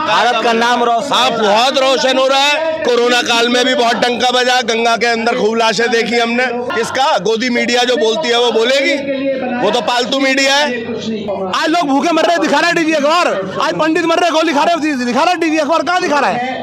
भारत का नाम रोशन। हाँ, बहुत रोशन हो रहा है। कोरोना काल में भी बहुत डंका बजा, गंगा के अंदर खूब लाशें देखी हमने। किसका गोदी मीडिया जो बोलती है वो बोलेगी, वो तो पालतू मीडिया है। आज लोग भूखे मर रहे हैं, दिखा रहा है टीवी अखबार। आज पंडित मर रहे हैं, गोली खा रहे हैं, दिखा रहा है टीवी अखबार। कहाँ दिखा रहा है?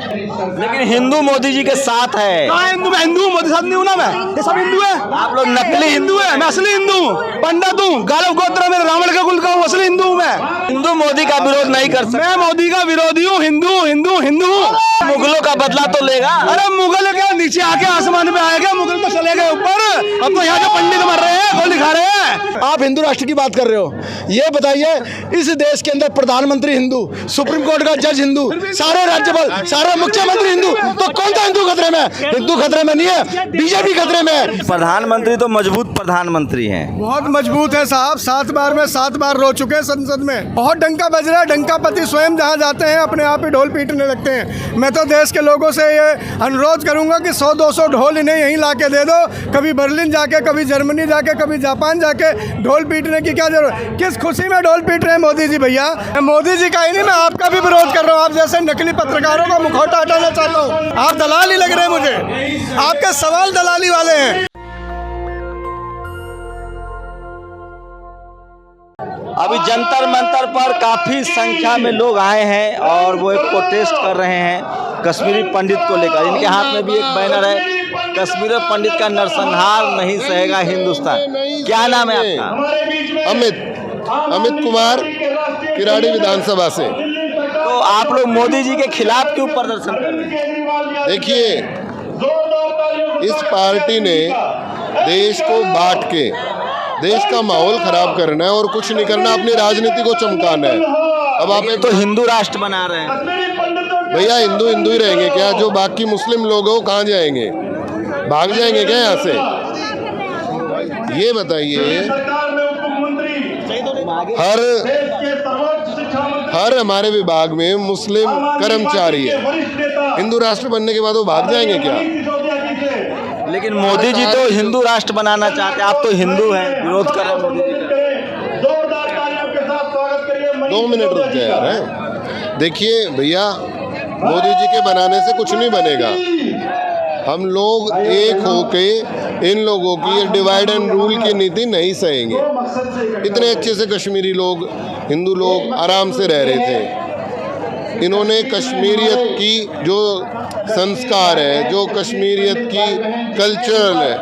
लेकिन हिंदू मोदी जी के साथ है। कहाँ हिंदू? मैं हिंदू हूँ, मोदी साथ नहीं हूँ ना। मैं ये सब हिंदू है। आप लोग नकली हिंदू है, मैं असली हिंदू हूँ। पंडित हूँ, गालव गोत्र मेरे, रावण का कुल का हूँ, असली हिंदू हूँ मैं। हिंदू मोदी का विरोध नहीं कर सकते। मैं मोदी का विरोधी हूँ, हिंदू हिंदू हिंदू हूँ। मुगलों का बदला तो लेगा। अरे मुगल क्या नीचे आके आसमान में आएगा? मुगल तो चले गए ऊपर। अब तो यहाँ के पंडित मर रहे हैं, गोली खा रहे हैं। आप हिंदू राष्ट्र की बात कर रहे हो, ये बताइए इस देश के अंदर प्रधानमंत्री हिंदू, सुप्रीम कोर्ट का जज हिंदू, सारे राज्यपाल, सारे मुख्यमंत्री हिंदू, तो कौन सा हिंदू खतरे में? हिंदू खतरे में नहीं है, बीजेपी खतरे में है। प्रधानमंत्री तो मजबूत प्रधानमंत्री हैं। बहुत मजबूत है साहब, 7 बार में 7 बार रो चुके हैं संसद में। बहुत डंका बज रहा है, डंकापति स्वयं जहाँ जाते हैं अपने आप ही ढोल पीटने लगते हैं। मैं तो देश के लोगों से ये अनुरोध करूंगा कि 100-200 ढोल इन्हें यहीं ला के दे दो। कभी बर्लिन जाके, कभी जर्मनी जाके, कभी जापान जाके ढोल पीटने की क्या जरूरत? किस खुशी में ढोल पीट रहे हैं मोदी जी? भैया मोदी जी का ही नहीं, मैं आपका भी विरोध कर रहा हूँ। आप जैसे नकली पत्रकारों का मुखौटा हटाना चाहता हूँ। आप दलाल ही लग रहे हैं मुझे, आपके सवाल दलाली वाले हैं। अभी जंतर मंतर पर काफी संख्या में लोग आए हैं और वो एक प्रोटेस्ट कर रहे हैं कश्मीरी पंडित को लेकर। इनके हाथ में भी एक बैनर है, कश्मीरी पंडित का नरसंहार नहीं सहेगा हिंदुस्तान। क्या नाम है आपका? अमित कुमार, किराड़ी विधानसभा से। तो आप लोग मोदी जी के खिलाफ क्यों प्रदर्शन कर रहे हैं? देखिए, इस पार्टी ने देश को बांट के देश का माहौल खराब करना है और कुछ नहीं करना, अपनी राजनीति को चमकाना है। अब आप तो हिंदू राष्ट्र बना रहे हैं। भैया हिंदू हिंदू ही रहेंगे क्या? जो बाकी मुस्लिम लोग हो कहाँ जाएंगे? भाग जाएंगे क्या यहाँ से? ये बताइए। हर हमारे विभाग में मुस्लिम कर्मचारी है, हिंदू राष्ट्र बनने के बाद वो भाग जाएंगे क्या? लेकिन मोदी जी तो हिंदू राष्ट्र बनाना चाहते हैं, आप तो हिंदू हैं, विरोध कर रहे हैं मोदी जी का। 2 मिनट रुक जाए यार। है देखिए भैया, मोदी जी के बनाने से कुछ नहीं बनेगा। हम लोग एक होके इन लोगों की ये डिवाइड एंड रूल की नीति नहीं सहेंगे। इतने अच्छे से कश्मीरी लोग, हिंदू लोग आराम से रह रहे थे। इन्होंने कश्मीरियत की जो संस्कार है, जो कश्मीरियत की कल्चरल है,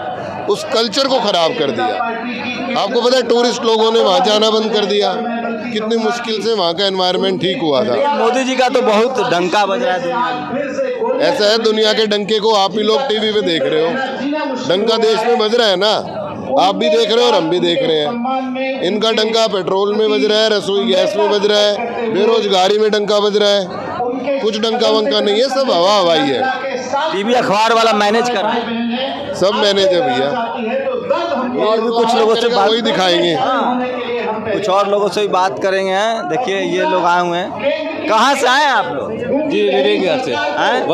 उस कल्चर को खराब कर दिया। आपको पता है टूरिस्ट लोगों ने वहाँ जाना बंद कर दिया। कितनी मुश्किल से वहाँ का एनवायरनमेंट ठीक हुआ था। मोदी जी का तो बहुत डंका बज रहा है दुनिया में। ऐसा है, दुनिया के डंके को आप ही लोग टीवी पे देख रहे हो। डंका देश में बज रहा है ना, आप भी देख रहे हो और हम भी देख रहे हैं। इनका डंका पेट्रोल में बज रहा है, रसोई गैस में बज रहा है, बेरोजगारी में डंका बज रहा है। कुछ डंका वंका नहीं है, सब हवा हवाई है। टीवी अखबार वाला मैनेज कर रहा है, सब मैनेज है भैया। और भी कुछ लोगों से बात वही दिखाएंगे। कुछ और लोगों से भी बात करेंगे। देखिए ये लोग आए हुए हैं। कहाँ से आए हैं आप लोग? जी विवेक विहार से।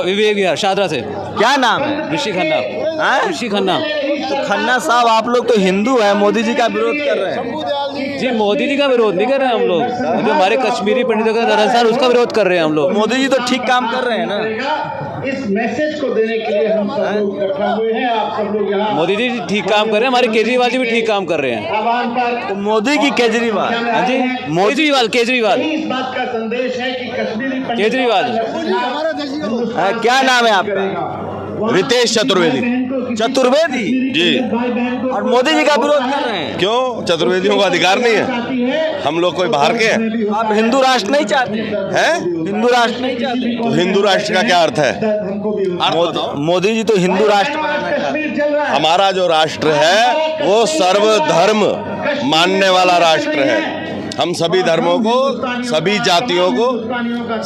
विवेक विहार शादरा से। क्या नाम है? ऋषि खन्ना। ऋषि खन्ना। तो खन्ना साहब, आप लोग तो हिंदू हैं, मोदी जी का विरोध कर रहे हैं। जी मोदी जी का विरोध नहीं कर रहे हैं हम लोग, जो हमारे कश्मीरी पंडितों का नरसंहार उसका विरोध कर रहे हैं हम लोग। मोदी जी तो ठीक काम कर रहे हैं ना। इस मैसेज को देने के लिए हम सब लोग इकट्ठा हुए हैं। आप सब लोग यहाँ मोदी जी ठीक काम कर रहे हैं, हमारे केजरीवाल जी भी ठीक काम कर रहे हैं। आह्वान पर तो मोदी की केजरीवाल? हाँ जी, केजरीवाल। इस बात का संदेश है कि कश्मीरी केजरीवाल। क्या नाम है आपका? रितेश चतुर्वेदी। चतुर्वेदी जी। और मोदी जी का विरोध कर रहे हैं क्यों? चतुर्वेदियों का अधिकार नहीं है? हम लोग कोई बाहर के हैं? आप हिंदू राष्ट्र नहीं चाहते हैं? हिंदू राष्ट्र नहीं चाहते? तो हिंदू राष्ट्र का क्या अर्थ है? मोदी जी तो हिंदू राष्ट्र बनाना चाहते हैं। हमारा जो राष्ट्र है वो सर्वधर्म मानने वाला राष्ट्र है। हम सभी धर्मों को, सभी जातियों को,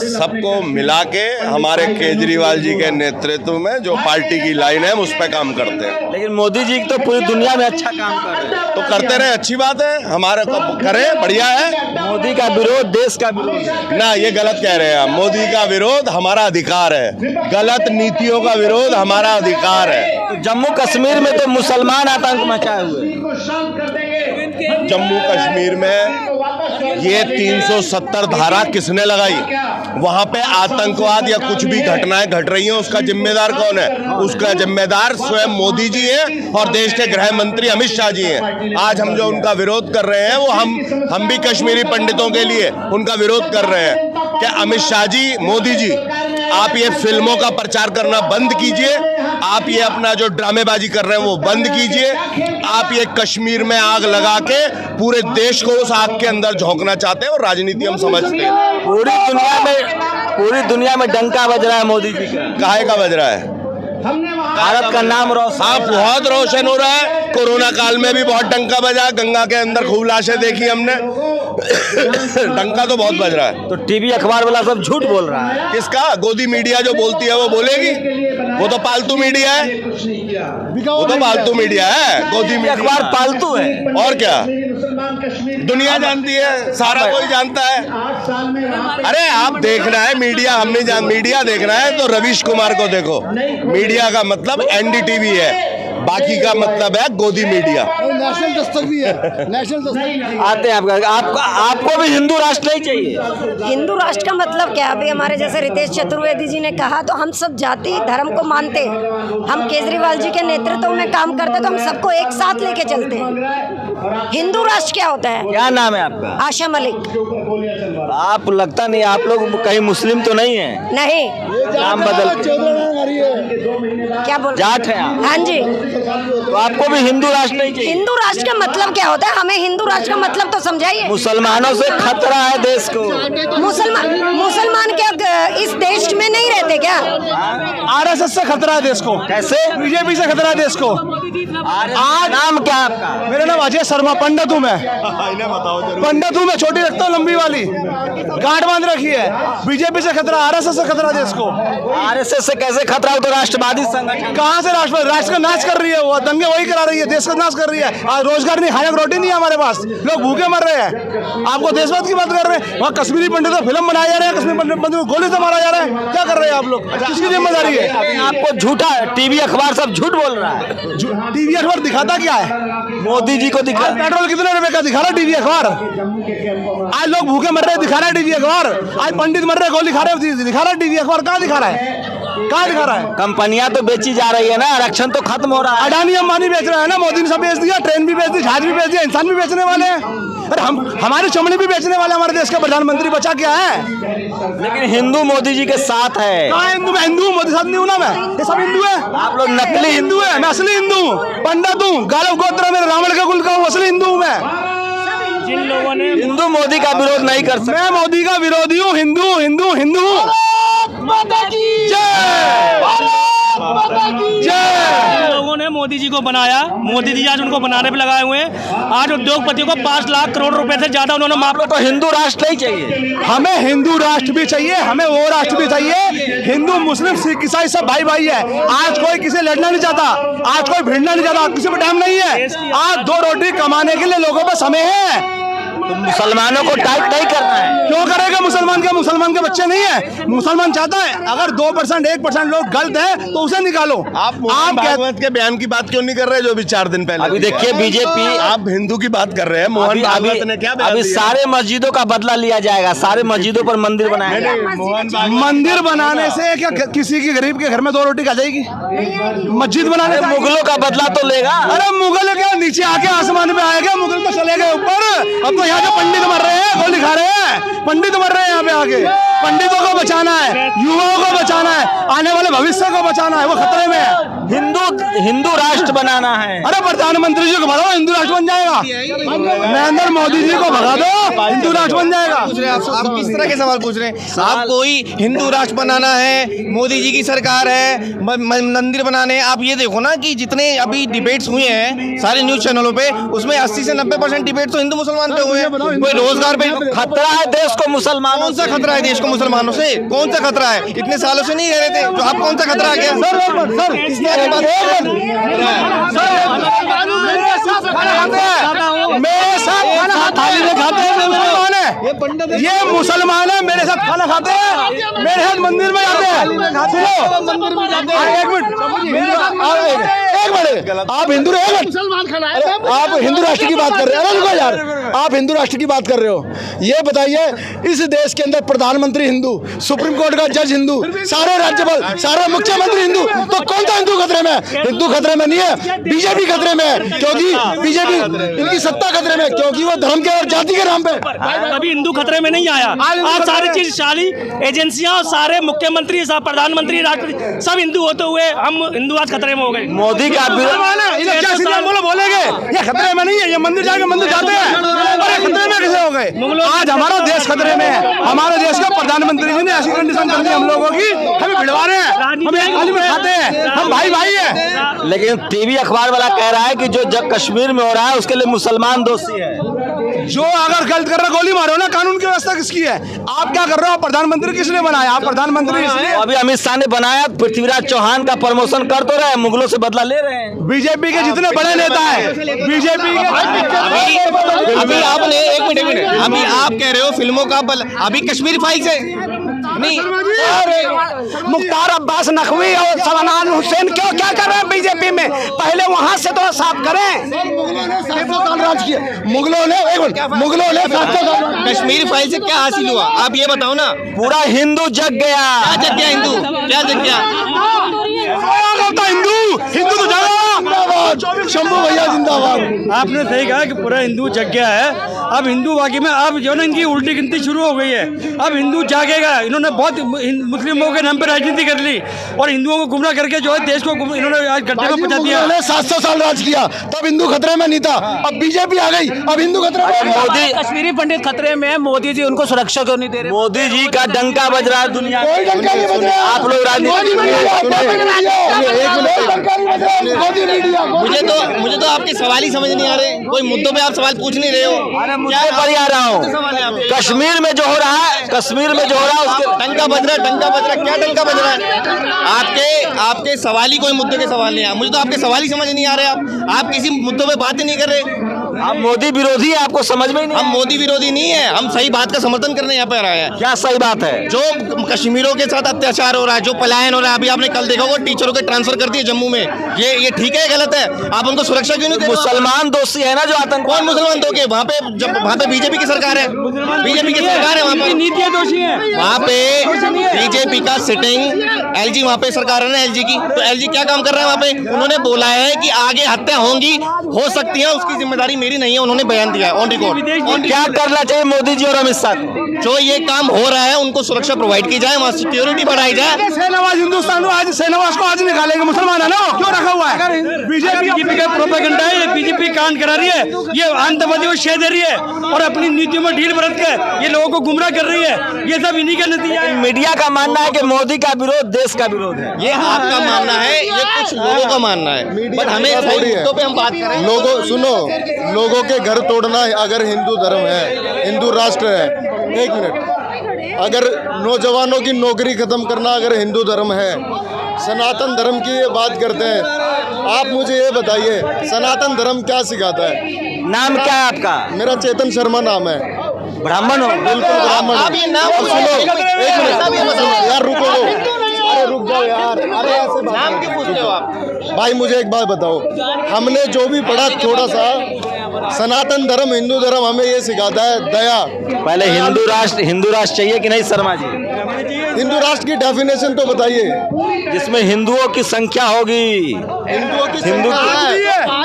सबको मिला के हमारे केजरीवाल जी के नेतृत्व में जो पार्टी की लाइन है हम उस पर काम करते हैं। लेकिन मोदी जी तो पूरी दुनिया में अच्छा काम कर रहे हैं। तो करते रहे, अच्छी बात है, हमारे को करें, बढ़िया है। मोदी का विरोध देश का विरोध है ना, ये गलत कह रहे हैं आप। मोदी का विरोध हमारा अधिकार है, गलत नीतियों का विरोध हमारा अधिकार है। तो जम्मू कश्मीर में तो मुसलमान आतंक मचाए हुए। जम्मू कश्मीर में ये 370 धारा किसने लगाई? वहां पे आतंकवाद या कुछ भी घटनाएं घट रही हैं, उसका जिम्मेदार कौन है? उसका जिम्मेदार स्वयं मोदी जी हैं और देश के गृह मंत्री अमित शाह जी हैं। आज हम जो उनका विरोध कर रहे हैं, वो हम भी कश्मीरी पंडितों के लिए उनका विरोध कर रहे हैं कि अमित शाह जी, मोदी जी, आप ये फिल्मों का प्रचार करना बंद कीजिए, आप ये अपना जो ड्रामेबाजी कर रहे हैं वो बंद कीजिए। आप ये कश्मीर में आग लगा के पूरे देश को उस आग के अंदर झोंकना चाहते हैं और राजनीति हम समझते हैं। पूरी दुनिया में डंका बज रहा है मोदी जी का। काहे का बज रहा है? भारत का नाम रोशन। हाँ, बहुत रोशन हो रहा है। कोरोना काल में भी बहुत डंका बजा, गंगा के अंदर खूब लाशें देखी हमने। डंका तो बहुत बज रहा है। तो टीवी अखबार वाला सब झूठ बोल रहा है। किसका? गोदी मीडिया जो बोलती है वो बोलेगी। वो तो पालतू मीडिया है, वो तो पालतू मीडिया है। गोदी मीडिया अखबार पालतू है और क्या? दुनिया जानती है, सारा कोई जानता है। अरे आप देखना है मीडिया, हम नहीं जान। मीडिया देखना है तो रवीश कुमार को देखो। मीडिया का मतलब एनडीटीवी है, बाकी का मतलब है गोदी मीडिया। नेशनल दस्तक भी है, नेशनल दस्तक। आते हैं आपको भी हिंदू राष्ट्र नहीं चाहिए? हिंदू राष्ट्र का मतलब क्या? अभी हमारे जैसे रितेश चतुर्वेदी जी ने कहा, तो हम सब जाति धर्म को मानते हैं। हम केजरीवाल जी के नेतृत्व में काम करते हैं, तो हम सबको एक साथ लेके चलते हैं। हिंदू राष्ट्र क्या होता है? क्या नाम है आपका? आशा मलिक। आप लगता नहीं, आप लोग कहीं मुस्लिम तो नहीं है? नहीं। नाम बदल क्या बोल? जाट है आप? हाँ जी। तो आपको भी हिंदू राष्ट्र नहीं चाहिए? हिंदू राष्ट्र का मतलब क्या होता है? हमें हिंदू राष्ट्र का मतलब तो समझाइए। मुसलमानों से खतरा है देश को। मुसलमान क्या इस देश में नहीं रहते क्या? आरएसएस से खतरा है देश को। कैसे? बीजेपी से खतरा है देश को। आज नाम क्या है आपका? मेरा नाम अजय शर्मा, पंडित हूँ मैं। पंडित हूँ मैं, छोटी रखता हूँ, लंबी वाली गांठ बांध रखी है। बीजेपी से खतरा, आरएसएस से खतरा देश को। आरएसएस से कैसे खतरा हो? तो राष्ट्रवादी संगठन। कहाँ से राष्ट्रवादी? राष्ट्र का नाश कर रही है वो, दंगे वही करा रही है, देश का नाश कर रही है। आज रोजगार नहीं, खाने की रोटी नहीं है हमारे पास, लोग भूखे मर रहे हैं। आपको देशवाद की बात कर रहे हैं? वहाँ कश्मीरी पंडितों फिल्म बनाया जा रहा है, कश्मीरी पंडित को गोली से मारा जा रहा है। क्या कर रहे हैं आप लोग? किसकी जिम्मेदारी है? आपको झूठा टीवी अखबार सब झूठ बोल रहा है। टीवी अखबार दिखाता क्या है? मोदी जी को दिखा। पेट्रोल कितने रुपए का दिखा रहा है टीवी अखबार? आज लोग भूखे मर रहे हैं, दिखा रहा है टीवी अखबार। आज पंडित मर रहे हैं, गोली खा रहे हैं, दिखा रहा है टीवी अखबार। कहाँ दिखा रहा है? कहाँ दिखा रहा है? कंपनियां तो बेची जा रही है ना, आरक्षण तो खत्म हो रहा है। अडानी अंबानी बेच रहे हैं ना, मोदी ने सब बेच दिया। ट्रेन भी बेच दी, जहाज भी बेच दिया, इंसान भी बेचने वाले हैं। अरे हमारी चमड़ी भी बेचने वाले हमारे देश का प्रधानमंत्री। बचा क्या है? लेकिन हिंदू मोदी जी के साथ है। हाँ, हिंदू, मैं हिंदू हूँ, मोदी साथ नहीं हूँ ना मैं। ये सब हिंदू है। आप लोग नकली हिंदू है, मैं असली हिंदू हूँ। पंडित हूँ, गालव गोत्र मेरे, रावण का कुल का हूँ, असली हिंदू हूँ मैं। जिन लोगों ने हिंदू मोदी का विरोध नहीं कर सकते। मैं मोदी का विरोधी हूँ, हिंदू हिंदू हिंदू हूँ। जिन लोगों ने मोदी जी को बनाया, मोदी जी आज उनको बनाने पे लगाए हुए हैं। आज उद्योगपतियों को 5 लाख करोड़ रुपए से ज्यादा उन्होंने माफ। तो हिंदू राष्ट्र नहीं चाहिए? हमें हिंदू राष्ट्र भी चाहिए, हमें वो राष्ट्र भी चाहिए। हिंदू मुस्लिम सिख ईसाई सब भाई भाई है। आज कोई किसी लड़ना नहीं चाहता, आज कोई भिड़ना नहीं चाहता, किसी पर टाइम नहीं है। आज 2 रोटी कमाने के लिए लोगों पर समय है। तो मुसलमानों को टाइट नहीं करना है। क्यों करेगा मुसलमान? के मुसलमान के बच्चे नहीं है? मुसलमान चाहता है अगर 2% 1% लोग गलत है तो उसे निकालो। आप भागवत के बयान की बात क्यों नहीं कर रहे जो अभी 4 दिन पहले? अभी देखिए बीजेपी, आप हिंदू की बात कर रहे हैं। मोहन भागवत ने क्या बयान अभी दिया? सारे मस्जिदों का बदला लिया जाएगा, सारे मस्जिदों पर मंदिर बनाया जाएगा। मंदिर बनाने से क्या किसी के गरीब के घर में 2 रोटी खा जाएगी? मस्जिद बनाने से मुगलों का बदला तो लेगा। अरे मुगल क्या नीचे आके आसमान में आएगा? मुगल तो चले गए ऊपर। अब तो यहाँ जो पंडित मर रहे हैं, गोली खा रहे हैं, पंडित मर रहे हैं यहाँ पे आके। पंडितों को बचाना है, युवाओं को बचाना है, आने वाले भविष्य को बचाना है, वो खतरे में है। हिंदू राष्ट्र बनाना है। अरे प्रधानमंत्री जी को भगाओ, हिंदू राष्ट्र बन जाएगा। नरेंद्र मोदी जी को भगा दो, हिंदू राष्ट्र बन जाएगा। आप किस तरह के सवाल पूछ रहे हैं? आप कोई हिंदू राष्ट्र बनाना है, मोदी जी की सरकार है, मंदिर बनाने। आप ये देखो ना कि जितने अभी डिबेट्स हुए हैं सारे न्यूज चैनलों पे, उसमें 80 से 90% डिबेट तो हिंदू मुसलमान पे हुए हैं। कोई रोजगार पे खतरा है देश को मुसलमानों कौन सा खतरा है? देश को मुसलमानों से कौन सा खतरा है? इतने सालों से नहीं रह रहे थे तो आप कौन सा खतरा आ गया? मेरे साथ खाना थाली में खाते हैं, मुसलमान है, ये मुसलमान है, मेरे साथ खाना खाते हैं, मेरे साथ मंदिर में जाते हैं। एक मिनट, आप हिंदू मुसलमान, आप हिंदू राष्ट्र की बात कर रहे हैं? अरे रुको यार, आप हिंदू राष्ट्र की बात कर रहे हो। ये बताइए, इस देश के अंदर प्रधानमंत्री हिंदू, सुप्रीम कोर्ट का जज हिंदू, सारे राज्यपाल, सारे मुख्यमंत्री हिंदू, तो कौन सा हिंदू खतरे में है? हिंदू खतरे में नहीं है, बीजेपी खतरे में है, क्योंकि बीजेपी इनकी सत्ता खतरे में, क्योंकि वो धर्म के और जाति के नाम पे। कभी हिंदू खतरे में नहीं आया। आज सारी चीज सारी एजेंसियां और सारे मुख्यमंत्री, प्रधानमंत्री, राष्ट्रपति सब हिंदू होते हुए हम हिंदू आज खतरे में हो गए। मोदी का बोलेंगे ये खतरे में नहीं है, ये मंदिर जाके मंदिर जाते हैं, अरे खतरे में कैसे हो गए? आज हमारा देश खतरे में है। हमारे देश का प्रधानमंत्री जी ने ऐसी कंडीशन कर दी हम लोगों की, हमें भिड़वा रहे हैं, हम एक थाली में खाते हैं, हम भाई भाई है। लेकिन टीवी अखबार वाला कह रहा है कि जो कश्मीर में हो रहा है उसके लिए मुसलमान दोषी है। जो अगर गलत कर रहा गोली मारो ना, कानून की व्यवस्था किसकी है? आप क्या कर रहे हो? प्रधानमंत्री किसने बनाया? आप प्रधानमंत्री इसलिए अभी अमित शाह ने बनाया, पृथ्वीराज चौहान का प्रमोशन कर तो रहे, मुगलों से बदला ले रहे हैं। बीजेपी के जितने बड़े नेता है, बीजेपी के अभी आपने एक मिनट अभी आप कह रहे हो फिल्मों का बल, अभी कश्मीर फाइल से नहीं, मुख्तार अब्बास नकवी और सलमान हुसैन क्यों क्या कर रहे हैं बीजेपी में? पहले वहां से तो साफ करें। मुगलों ने कश्मीर फाइल से क्या हासिल हुआ? आप ये बताओ ना। पूरा हिंदू जग गया। क्या जग गया हिंदू? क्या जग गया? हिंदू तो जागा। शंभू भैया जिंदाबाद। आपने सही कहा कि पूरा हिंदू जग गया है। अब हिंदू वाकई में अब जो ना इनकी उल्टी गिनती शुरू हो गई है। अब हिंदू जागेगा। इन्होंने बहुत मुस्लिमों के नाम पर राजनीति कर ली और हिंदुओं को गुमराह करके जो है देश को इन्होंने आज गड्ढे में पहुंचा दिया। 700 साल राज किया, तब हिंदू खतरे में नहीं था। अब बीजेपी आ गई, अब हिंदू खतरे में। मोदी कश्मीरी पंडित खतरे में, मोदी जी उनको सुरक्षा क्यों नहीं दे रहे? मोदी जी का डंका बज रहा है दुनिया में। कोई डंका नहीं बज रहा। आप लोग राजनीति मुझे तो आपके सवाल ही समझ नहीं आ रहे। कोई मुद्दों पे आप सवाल पूछ नहीं रहे हो। अरे मुद्दे पर ही आ रहा हूँ। कश्मीर में जो हो रहा है, कश्मीर में जो हो रहा है उसके डंका बज रहा है। क्या डंका बज रहा है? आपके सवाल ही कोई मुद्दे के सवाल नहीं है। मुझे तो आपके सवाल ही समझ नहीं आ रहे। आप किसी मुद्दों पे बात ही नहीं कर रहे। आप मोदी विरोधी है, आपको समझ में ही नहीं। हम मोदी विरोधी नहीं है, हम सही बात का समर्थन करने यहाँ पे आए हैं। क्या सही बात है? जो कश्मीरों के साथ अत्याचार हो रहा है, जो पलायन हो रहा है, अभी आपने कल देखा होगा टीचरों के ट्रांसफर कर दिए जम्मू में। ये ठीक है, गलत है? आप उनको सुरक्षा क्यों नहीं दे रहे? मुसलमान दोषी है ना जो आतंक। कौन मुसलमान दोगे? वहाँ पे बीजेपी की सरकार है। बीजेपी की सरकार है वहाँ पे। नीतियाँ दोषी है वहाँ पे बीजेपी का सिटिंग एलजी वहाँ पे सरकार है ना, एलजी की। तो एलजी क्या काम कर रहा है वहाँ पे? उन्होंने बोला है कि आगे हत्या होंगी, हो सकती है, उसकी जिम्मेदारी मेरी नहीं है। उन्होंने बयान दिया है ऑन रिकॉर्ड। क्या करना चाहिए मोदी जी और अमित शाह को? जो ये काम हो रहा है उनको सुरक्षा प्रोवाइड की जाए, वहाँ सिक्योरिटी बढ़ाई जाए। शहनवाज हिंदुस्तान में आज शहनवाज को आज निकालेंगे, मुसलमान है ना, क्यों रखा हुआ है? बीजेपी का प्रोपेगेंडा है। ये बीजेपी कांड करा रही है, ये आतंकवादियों को शह दे रही है और अपनी नीतियों में ढील बरत के ये लोगों को गुमराह कर रही है। ये सब इन्हीं का नतीजा है। मीडिया का मानना है कि मोदी का विरोध देश का विरोध है। ये आपका मानना है, ये कुछ लोगों का मानना है, बट हमें सही मुद्दों पे हम बात करें। लोगों सुनो, लोगों के घर तोड़ना अगर हिंदू धर्म है, हिंदू राष्ट्र है, एक मिनट, अगर नौजवानों की नौकरी खत्म करना अगर हिंदू धर्म है, सनातन धर्म की ये बात करते हैं। आप मुझे ये बताइए सनातन धर्म क्या सिखाता है? नाम क्या है आपका? मेरा चेतन शर्मा नाम है। ब्राह्मण हो? बिल्कुल ब्राह्मण। आप ये नाम सुनो, एक मिनट यार, रुको। अरे रुक जाओ यार, अरे ऐसे नाम क्यों पूछते हो आप? भाई मुझे एक बात बताओ, हमने जो भी पढ़ा थोड़ा सा, सनातन धर्म हिंदू धर्म हमें ये सिखाता है दया। पहले हिंदू राष्ट्र चाहिए कि नहीं शर्मा जी? हिंदू राष्ट्र की डेफिनेशन तो बताइए, जिसमें हिंदुओं की संख्या होगी। हिंदुओं की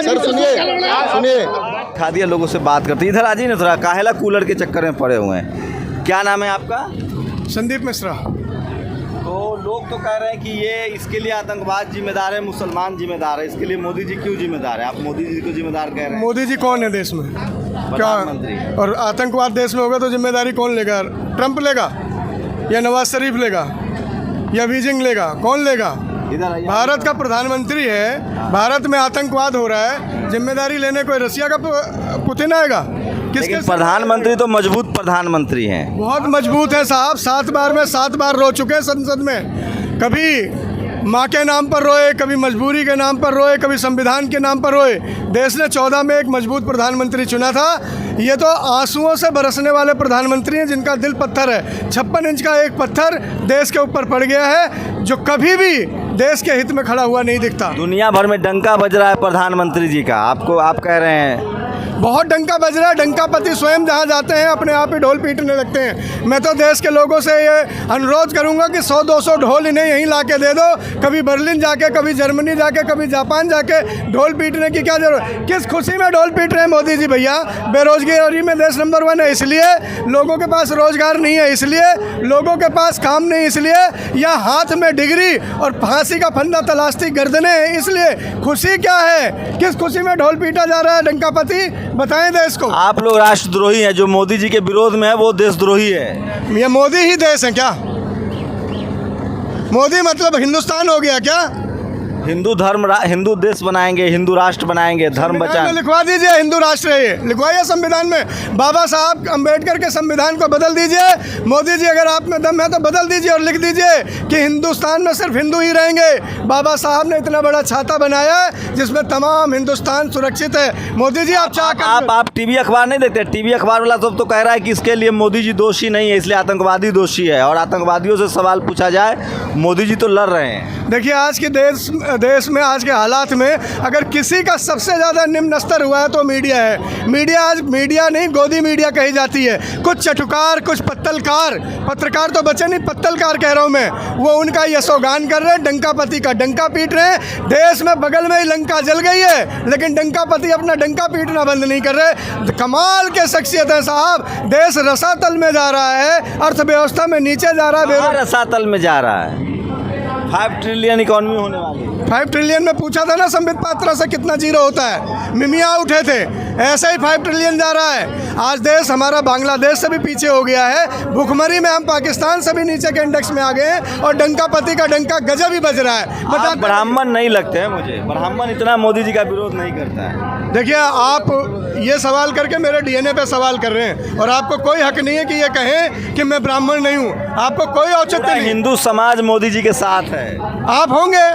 सर सुनिए खादिया लोगों से बात करते। इधर आ जाइए ना थोड़ा, काहेला कूलर के चक्कर में पड़े हुए हैं। क्या नाम है आपका? संदीप मिश्रा। तो लोग तो कह रहे हैं कि ये इसके लिए आतंकवाद जिम्मेदार है, मुसलमान जिम्मेदार है, इसके लिए मोदी जी क्यों जिम्मेदार है? आप मोदी जी को जिम्मेदार कह रहे हैं। मोदी जी कौन है देश में? प्रधानमंत्री। क्या? और आतंकवाद देश में होगा तो जिम्मेदारी कौन लेगा? ट्रंप लेगा या नवाज शरीफ लेगा या बीजिंग लेगा? कौन लेगा? भारत का प्रधानमंत्री है, भारत में आतंकवाद हो रहा है, जिम्मेदारी लेने कोई रसिया का पुतिन आएगा? लेकिन प्रधानमंत्री तो मजबूत प्रधानमंत्री हैं। बहुत मजबूत है साहब। 7 बार रो चुके हैं संसद में। कभी माँ के नाम पर रोए, कभी मजबूरी के नाम पर रोए, कभी संविधान के नाम पर रोए। देश ने 14 में एक मजबूत प्रधानमंत्री चुना था। ये तो आंसुओं से बरसने वाले प्रधानमंत्री हैं जिनका दिल पत्थर है। 56 इंच का एक पत्थर देश के ऊपर पड़ गया है, जो कभी भी देश के हित में खड़ा हुआ नहीं दिखता। दुनिया भर में डंका बज रहा है प्रधानमंत्री जी का। आप कह रहे हैं बहुत डंका बज रहा है। डंका पति स्वयं जहाँ जाते हैं अपने आप ही ढोल पीटने लगते हैं। मैं तो देश के लोगों से ये अनुरोध करूँगा कि 100-200 ढोल इन्हें यहीं ला के दे दो। कभी बर्लिन जाके, कभी जर्मनी जाके, कभी जापान जाके ढोल पीटने की क्या जरूरत। किस खुशी में ढोल पीट रहे हैं मोदी जी भैया? बेरोजगारी में देश नंबर 1 है इसलिए, लोगों के पास रोजगार नहीं है इसलिए, लोगों के पास काम नहीं इसलिए, या हाथ में डिग्री और फांसी का फंदा तलाशती गर्दनें हैं इसलिए? खुशी क्या है? किस खुशी में ढोल पीटा जा रहा है डंका पति? बताएं देश को। आप लोग राष्ट्रद्रोही हैं, जो मोदी जी के विरोध में है वो देशद्रोही है। ये मोदी ही देश है क्या? मोदी मतलब हिंदुस्तान हो गया क्या? हिंदू हिंदू देश बनाएंगे, हिंदू राष्ट्र बनाएंगे, धर्म बचाएंगे। लिखवा दीजिए हिंदू राष्ट्र है, ये लिखवाइए संविधान में। बाबा साहब अम्बेडकर के संविधान को बदल दीजिए। मोदी जी अगर आप में दम है तो बदल दीजिए और लिख दीजिए कि हिंदुस्तान में सिर्फ हिंदू ही रहेंगे। बाबा साहब ने इतना बड़ा छाता बनाया है जिसमें तमाम हिंदुस्तान सुरक्षित है। मोदी जी आप आप टीवी अखबार नहीं देखते? टीवी अखबार वाला सब तो कह रहा है कि इसके लिए मोदी जी दोषी नहीं है, इसलिए आतंकवादी दोषी है। और आतंकवादियों से सवाल पूछा जाए, मोदी जी तो लड़ रहे हैं। देखिए आज के देश में, आज के हालात में अगर किसी का सबसे ज़्यादा निम्न स्तर हुआ है तो मीडिया है। मीडिया आज मीडिया नहीं, गोदी मीडिया कही जाती है। कुछ चटुकार, कुछ पत्तलकार, पत्रकार तो बचे नहीं, पत्तलकार कह रहा हूँ मैं, वो उनका यशोगान कर रहे हैं, डंकापति का डंका पीट रहे हैं। देश में बगल में ही लंका जल गई है लेकिन डंकापति अपना डंका पीटना बंद नहीं कर रहे। कमाल के शख्सियत है साहब। देश रसातल में जा रहा है, अर्थव्यवस्था में नीचे जा रहा है। रसातल में जा रहा है। 5 ट्रिलियन इकॉनमी होने वाली। 5 ट्रिलियन में पूछा था ना संबित पात्रा से कितना जीरो होता है, मिमिया उठे थे। ऐसे ही 5 ट्रिलियन जा रहा है। आज देश हमारा बांग्लादेश से भी पीछे हो गया है। भुखमरी में हम पाकिस्तान से भी नीचे के इंडेक्स में आ गए हैं और डंकापति का डंका गजब ही बज रहा है। आप ब्राह्मण नहीं लगते हैं मुझे, ब्राह्मण इतना मोदी जी का विरोध नहीं करता है। देखिए आप ये सवाल करके मेरे डीएनए पे सवाल कर रहे हैं और आपको कोई हक नहीं है कि ये कहें कि मैं ब्राह्मण नहीं हूँ। आपको कोई औचित्य नहीं। हिंदू समाज मोदी जी के साथ है। आप होंगे,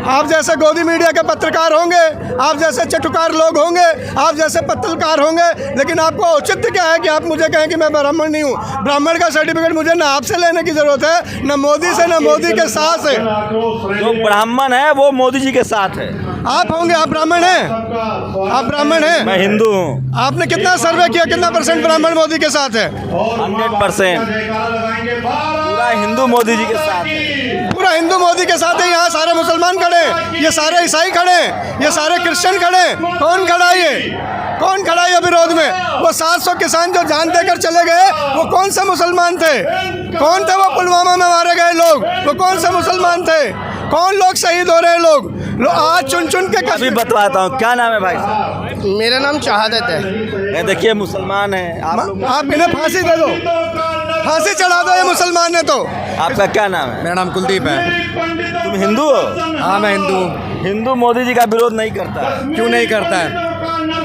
आप जैसे गोदी मीडिया के पत्रकार होंगे, आप जैसे चटुकार लोग होंगे, आप जैसे पत्रकार होंगे, लेकिन आपको औचित्य क्या है कि आप मुझे कहें कि मैं ब्राह्मण नहीं हूँ? ब्राह्मण का सर्टिफिकेट मुझे ना आपसे लेने की जरूरत है, ना मोदी से, ना मोदी के साथ से। जो ब्राह्मण है वो मोदी जी के साथ है। आप होंगे, आप ब्राह्मण हैं? आप ब्राह्मण हैं? मैं हिंदू हूँ। आपने कितना सर्वे किया, कितना % ब्राह्मण मोदी के साथ है? 100%। पूरा हिंदू मोदी जी के साथ है। पूरा हिंदू मोदी के साथ है। यहाँ सारे मुसलमान खड़े, ये सारे ईसाई खड़े, ये सारे क्रिश्चियन खड़े। कौन खड़ा है? कौन खड़ा है विरोध में? वो 700 किसान जो जान देकर चले गए, वो कौन से मुसलमान थे? कौन थे वो पुलवामा में मारे गए लोग? वो कौन से मुसलमान थे? कौन लोग शहीद हो रहे हैं? लोग आज चुन चुन के अभी बतलाता हूँ। क्या नाम है भाई साहब? मेरा नाम शहादत है। देखिए मुसलमान है आप इन्हें फांसी दे दो, फांसी चढ़ा दो ये मुसलमान ने तो। आपका क्या नाम है? मेरा नाम कुलदीप है। तुम हिंदू हो? हाँ मैं हिंदू हूँ। हिंदू मोदी जी का विरोध नहीं करता? क्यों नहीं करता है?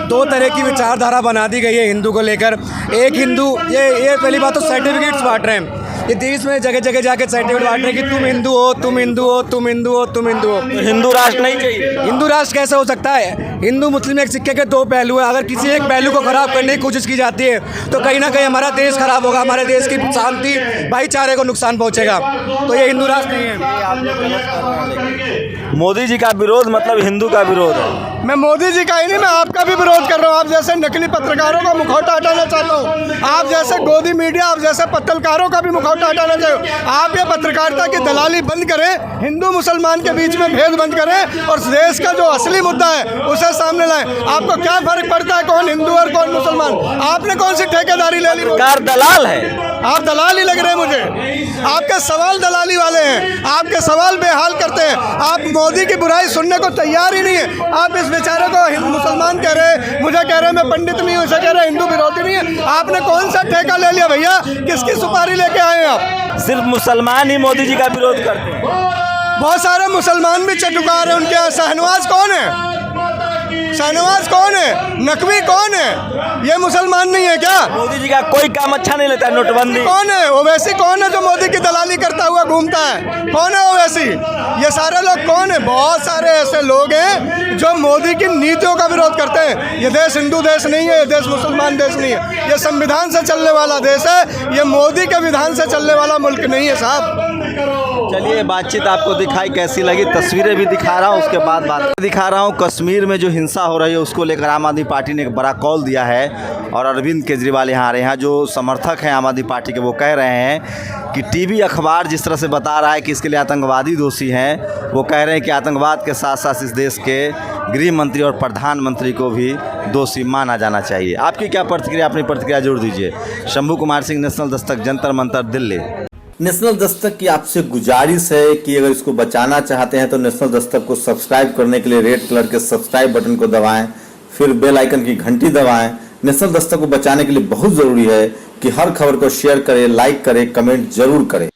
2 तरह की विचारधारा बना दी गई है हिंदू को लेकर। एक हिंदू, ये पहली बात तो सर्टिफिकेट्स बांट रहे हैं। ये देश में जगह जगह जाके सर्टिफिकेट बांट रहे हैं कि तुम हिंदू हो, तुम हिंदू हो, तुम हिंदू हो, तुम हिंदू हो। तो हिंदू राष्ट्र नहीं चाहिए? हिंदू राष्ट्र कैसे हो सकता है? हिंदू मुस्लिम एक सिक्के के 2 पहलू हैं। अगर किसी एक पहलू को खराब करने की कोशिश की जाती है तो कहीं ना कहीं हमारा देश खराब होगा, हमारे देश की शांति, भाईचारे को नुकसान पहुंचेगा। तो ये हिंदू राष्ट्र नहीं है। मोदी जी का विरोध मतलब हिंदू का विरोध है। मैं मोदी जी का ही नहीं, मैं आपका भी विरोध कर रहा हूँ। आप जैसे नकली पत्रकारों का मुखौटा हटाना चाहता हूँ। आप जैसे गोदी मीडिया, आप जैसे पत्रकारों का भी मुखौटा हटाना चाहिए। आप ये पत्रकारिता की दलाली बंद करें, हिंदू मुसलमान के बीच में भेद बंद करें और देश का जो असली मुद्दा है उसे सामने लाएं। आपको क्या फर्क पड़ता है कौन हिंदू और कौन मुसलमान? आपने कौन सी ठेकेदारी ले ली? सरकार दलाल है। आप दलाल ही लग रहे हैं मुझे। आपके सवाल दलाली वाले हैं, आपके सवाल बेहाल करते हैं। आप मोदी की बुराई सुनने को तैयार ही नहीं है। आप इस बेचारे को मुसलमान कह रहे हैं, मुझे कह रहे हैं मैं पंडित नहीं हूँ, इसे कह रहे हैं हिंदू विरोधी नहीं है। आपने कौन सा ठेका ले लिया भैया? किसकी सुपारी लेके आए हैं आप? सिर्फ मुसलमान ही मोदी जी का विरोध करते हैं। बहुत सारे मुसलमान भी चटुकार हैं उनके यहाँ। शाहनवाज कौन है? शाहनवाज कौन है? नकवी कौन है? ये मुसलमान नहीं है क्या? मोदी जी का कोई काम अच्छा नहीं लेता है। नोटबंदी कौन है? ओवैसी कौन है जो मोदी की दलाली करता हुआ घूमता है? कौन है ओवैसी? ये सारे लोग कौन है? बहुत सारे ऐसे लोग हैं जो मोदी की नीतियों का विरोध करते हैं। ये देश हिंदू देश नहीं है, ये देश मुसलमान देश नहीं है, ये संविधान से चलने वाला देश है। ये मोदी के विधान से चलने वाला मुल्क नहीं है साहब। चलिए बातचीत आपको दिखाई कैसी लगी, तस्वीरें भी दिखा रहा हूँ, उसके बाद बात दिखा रहा हूँ। कश्मीर में जो हिंसा हो रही है उसको लेकर आम आदमी पार्टी ने एक बड़ा कॉल दिया है और अरविंद केजरीवाल यहाँ आ रहे हैं। जो समर्थक हैं आम आदमी पार्टी के वो कह रहे हैं कि टीवी अखबार जिस तरह से बता रहा है कि इसके लिए आतंकवादी दोषी हैं, वो कह रहे हैं कि आतंकवाद के साथ साथ इस देश के गृह मंत्री और प्रधानमंत्री को भी दोषी माना जाना चाहिए। आपकी क्या प्रतिक्रिया, अपनी प्रतिक्रिया जरूर दीजिए। शंभू कुमार सिंह, नेशनल दस्तक, जंतर मंतर, दिल्ली। नेशनल दस्तक की आपसे गुजारिश है कि अगर इसको बचाना चाहते हैं तो नेशनल दस्तक को सब्सक्राइब करने के लिए रेड कलर के सब्सक्राइब बटन को दबाएं, फिर बेल आइकन की घंटी दबाएं। नेशनल दस्तक को बचाने के लिए बहुत ज़रूरी है कि हर खबर को शेयर करें, लाइक करें, कमेंट जरूर करें।